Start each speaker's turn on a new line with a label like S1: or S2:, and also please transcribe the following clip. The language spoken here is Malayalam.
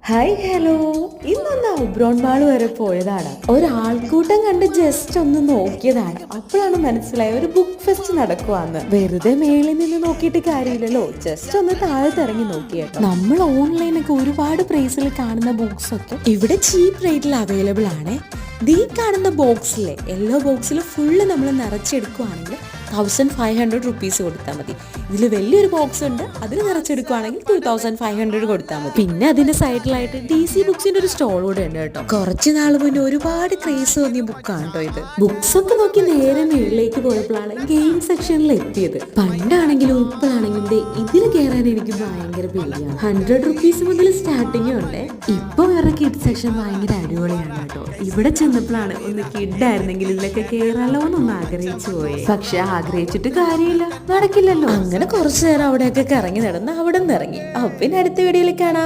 S1: Hi hello. ഇന്നൊന്ന് ഔബ്രോൺ മാൾ വരെ പോയതാണ്. ഒരാൾക്കൂട്ടം കണ്ട് ജസ്റ്റ് ഒന്ന് നോക്കിയതാണ്. അപ്പോഴാണ് മനസ്സിലായ ഒരു ബുക്ക് ഫെസ്റ്റ് നടക്കുവാന്ന്. വെറുതെ മേളിൽ നിന്ന് നോക്കിയിട്ട് കാര്യമില്ലല്ലോ, ജസ്റ്റ് ഒന്ന് താഴത്ത് ഇറങ്ങി നോക്കിയേട്ടോ. നമ്മൾ ഓൺലൈനൊക്കെ ഒരുപാട് പ്രൈസിൽ കാണുന്ന ബുക്സ് ഒക്കെ ഇവിടെ ചീപ്പ് റേറ്റിൽ അവൈലബിൾ ആണ്. ഈ കാണുന്ന ബോക്സിലെ യെല്ലോ ബോക്സിൽ ഫുള്ള് നമ്മൾ നിറച്ചെടുക്കുവാണെങ്കിൽ 1500 റുപ്പീസ് കൊടുത്താൽ മതി. ഇതിൽ വലിയൊരു ബോക്സ് ഉണ്ട്, അതിൽ നിറച്ചെടുക്കുവാണെങ്കിൽ 2500 കൊടുത്താൽ മതി. പിന്നെ അതിന്റെ സൈഡിലായിട്ട് DC ബുക്സിന്റെ ഒരു സ്റ്റോൾ കൂടെ ഉണ്ട് കേട്ടോ. കുറച്ച് നാൾ മുന്നേ ഒരുപാട് ക്രേസ് തോന്നിയ ബുക്കാണ് കേട്ടോ ഇത്. ബുക്സ് ഒക്കെ നോക്കി നേരെ മേളിലേക്ക് പോയപ്പോഴാണ് ഗെയിം സെക്ഷനിൽ എത്തിയത്. പണ്ടാണെങ്കിലും ഇപ്പോഴാണെങ്കിലും ഇതിൽ കയറാൻ എനിക്ക് ഭയങ്കര പേടിയാണ്. 100 റുപ്പീസ് മുതൽ സ്റ്റാർട്ടിങ് ഉണ്ട്. ഇപ്പൊ വേറെ കിഡ് സെക്ഷൻ ഭയങ്കര അടിപൊളിയാണ് കേട്ടോ. ഇവിടെ ചെന്നപ്പോഴാണ് ഒന്ന് കിഡ് ആയിരുന്നെങ്കിൽ ഇതിലൊക്കെ കയറാലോ എന്നൊന്ന് ആഗ്രഹിച്ചു പോയി. പക്ഷെ ആഗ്രഹിച്ചിട്ട് കാര്യമില്ല, നടക്കില്ലല്ലോ. അങ്ങനെ കുറച്ചു നേരം അവിടെയൊക്കെ കറങ്ങി നടന്ന് അവിടെ നിന്ന് ഇറങ്ങി. പിന്നെ അടുത്ത വീഡിയോയിൽ കാണാം.